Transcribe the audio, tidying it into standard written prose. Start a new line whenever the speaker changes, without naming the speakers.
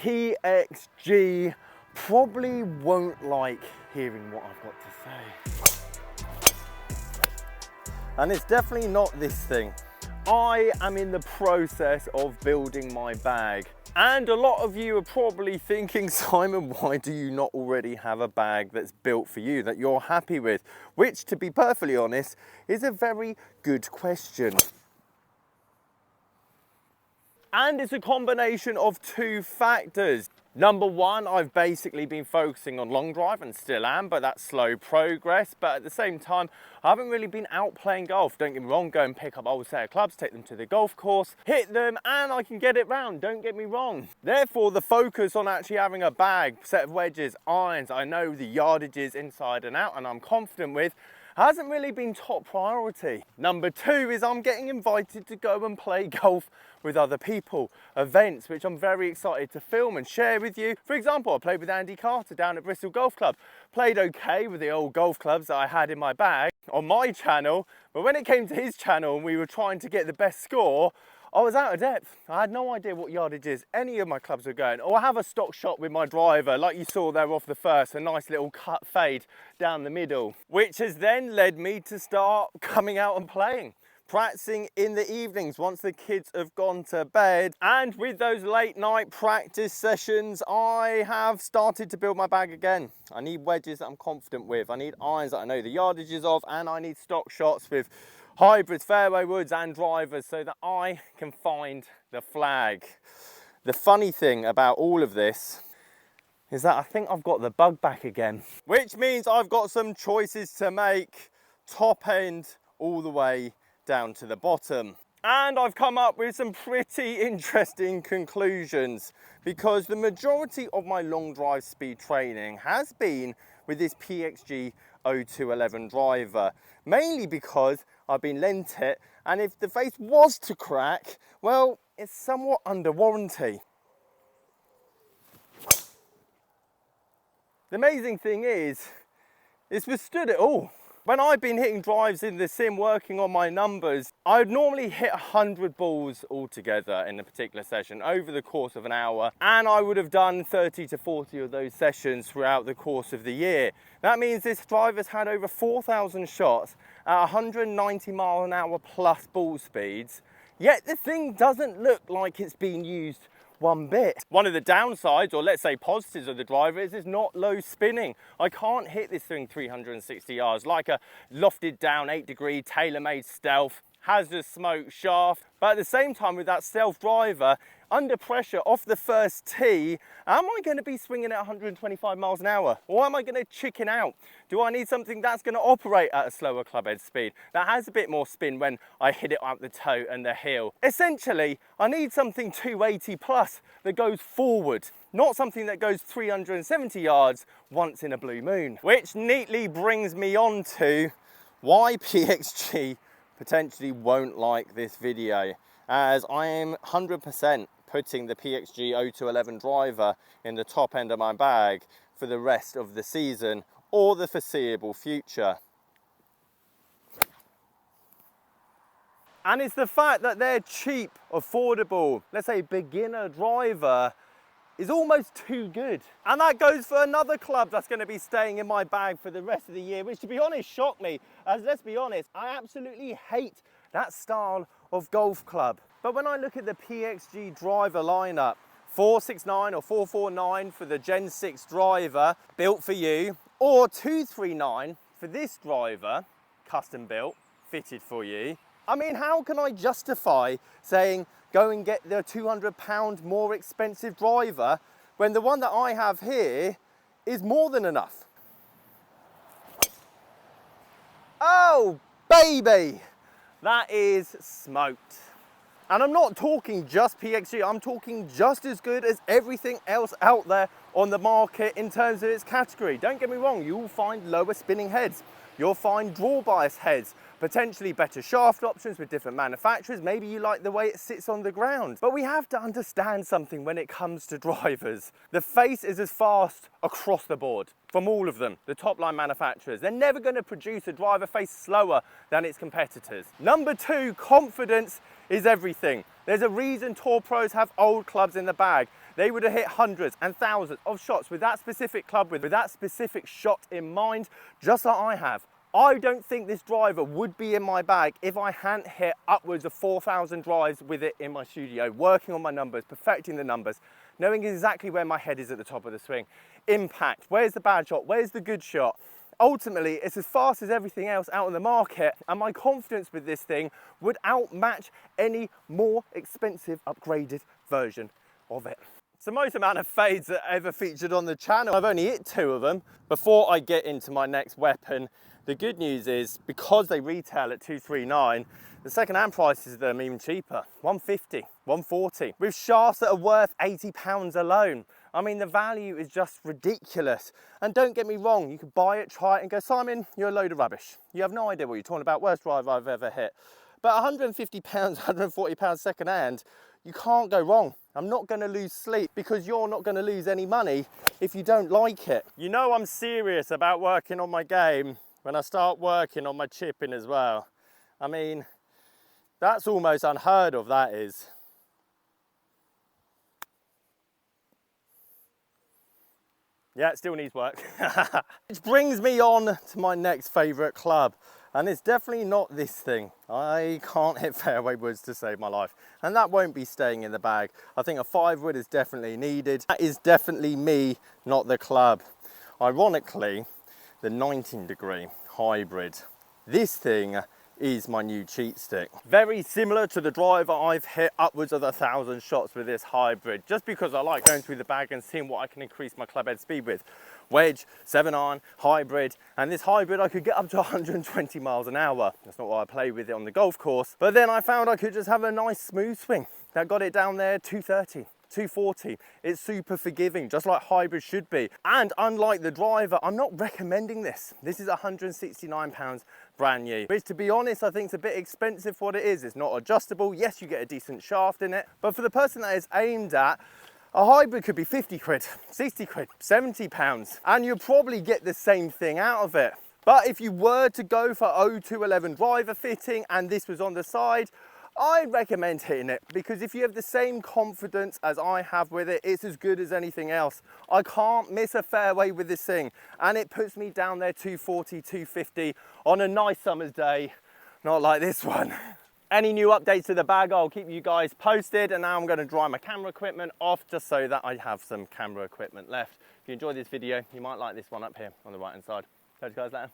PXG probably won't like hearing what I've got to say. And it's definitely not this thing. I am in the process of building my bag. And a lot of you are probably thinking, Simon, why do you not already have a bag that's built for you, that you're happy with? Which, to be perfectly honest, is a very good question. And it's a combination of two factors. Number one, I've basically been focusing on long drive and still am, but that's slow progress. But at the same time, I haven't really been out playing golf. Don't get me wrong, go and pick up old set of clubs, take them to the golf course, hit them, and I can get it round, don't get me wrong. Therefore, the focus on actually having a bag, set of wedges, irons, I know the yardages inside and out, and I'm confident with, hasn't really been top priority. Number two is I'm getting invited to go and play golf with other people, events which I'm very excited to film and share with you. For example, I played with Andy Carter down at Bristol Golf Club. Played okay with the old golf clubs that I had in my bag on my channel, but when it came to his channel and we were trying to get the best score, I was out of depth. I had no idea what yardages any of my clubs were going. Or I have a stock shot with my driver, like you saw there off the first, a nice little cut fade down the middle, which has then led me to start coming out and playing. Practicing in the evenings once the kids have gone to bed. And with those late night practice sessions, I have started to build my bag again. I need wedges that I'm confident with. I need irons that I know the yardages of, and I need stock shots with hybrids, fairway woods and drivers so that I can find the flag. The funny thing about all of this is that I think I've got the bug back again, which means I've got some choices to make, top end all the way down to the bottom. And I've come up with some pretty interesting conclusions, because the majority of my long drive speed training has been with this PXG 0211 driver, mainly because I've been lent it, and if the face was to crack, well, it's somewhat under warranty. The amazing thing is, it's withstood it all. When I've been hitting drives in the sim working on my numbers, I'd normally hit 100 balls altogether in a particular session over the course of an hour, and I would have done 30 to 40 of those sessions throughout the course of the year. That means this driver's had over 4,000 shots at 190 mile an hour plus ball speeds, yet the thing doesn't look like it's been used one bit. One of the downsides, or let's say positives of the driver, is it's not low spinning. I can't hit this thing 360 yards like a lofted down 8-degree tailor-made stealth hazardous smoke shaft. But at the same time, with that stealth driver under pressure off the first tee, am I going to be swinging at 125 miles an hour, or am I going to chicken out? Do I need something that's going to operate at a slower club head speed, that has a bit more spin when I hit it out the toe and the heel? Essentially, I need something 280 plus that goes forward, not something that goes 370 yards once in a blue moon. Which neatly brings me on to why PXG potentially won't like this video, as I am 100% putting the PXG 0211 driver in the top end of my bag for the rest of the season or the foreseeable future. And it's the fact that they're cheap, affordable, let's say beginner driver, is almost too good. And that goes for another club that's going to be staying in my bag for the rest of the year, which, to be honest, shocked me, as let's be honest, I absolutely hate that style of golf club. But when I look at the PXG driver lineup, 469 or 449 for the Gen 6 driver, built for you, or 239 for this driver, custom built, fitted for you, I mean, how can I justify saying go and get the £200 more expensive driver when the one that I have here is more than enough? Oh, baby, that is smoked. And I'm not talking just PXG, I'm talking just as good as everything else out there on the market in terms of its category. Don't get me wrong, you will find lower spinning heads. You'll find draw bias heads, potentially better shaft options with different manufacturers. Maybe you like the way it sits on the ground. But we have to understand something when it comes to drivers. The face is as fast across the board from all of them, the top line manufacturers. They're never going to produce a driver face slower than its competitors. Number two, confidence is everything. There's a reason tour pros have old clubs in the bag. they would have hit hundreds and thousands of shots with that specific club, with that specific shot in mind, just like I have. I don't think this driver would be in my bag if I hadn't hit upwards of 4,000 drives with it in my studio, working on my numbers, perfecting the numbers, knowing exactly where my head is at the top of the swing. Impact, where's the bad shot, where's the good shot? Ultimately, it's as fast as everything else out on the market, and my confidence with this thing would outmatch any more expensive upgraded version of it. It's the most amount of fades that ever featured on the channel. I've only hit 2 of them. Before I get into my next weapon, the good news is, because they retail at $239, the second-hand prices of them even cheaper, $150, $140, with shafts that are worth £80 alone. I mean, the value is just ridiculous. And don't get me wrong, you can buy it, try it, and go, Simon, you're a load of rubbish. You have no idea what you're talking about, worst driver I've ever hit. But £150, £140 second-hand, you can't go wrong. I'm not gonna lose sleep, because you're not gonna lose any money if you don't like it. You know I'm serious about working on my game when I start working on my chipping as well. I mean, that's almost unheard of, that is. Yeah, it still needs work. Which brings me on to my next favourite club. And it's definitely not this thing. I can't hit fairway woods to save my life. And that won't be staying in the bag. I think a 5-wood is definitely needed. That is definitely me, not the club. Ironically, the 19-degree hybrid. This thing is my new cheat stick. Very similar to the driver, I've hit upwards of 1,000 shots with this hybrid, just because I like going through the bag and seeing what I can increase my club head speed with. Wedge, 7-iron, hybrid, and this hybrid I could get up to 120 miles an hour. That's not what I play with it on the golf course, but then I found I could just have a nice smooth swing. That got it down there 230. 240. It's super forgiving, just like hybrid should be. And unlike the driver, I'm not recommending this. This is £169 brand new, which, to be honest, I think is a bit expensive for what it is. It's not adjustable. Yes, you get a decent shaft in it, but for the person that is aimed at, a hybrid could be 50 quid, 60 quid, 70 pounds, and you'll probably get the same thing out of it. But if you were to go for 0211 driver fitting and this was on the side, I'd recommend hitting it, because if you have the same confidence as I have with it, it's as good as anything else. I can't miss a fairway with this thing, and it puts me down there 240, 250 on a nice summer's day, not like this one. Any new updates to the bag, I'll keep you guys posted, and now I'm going to dry my camera equipment off just so that I have some camera equipment left. If you enjoyed this video, you might like this one up here on the right hand side. Catch you guys later.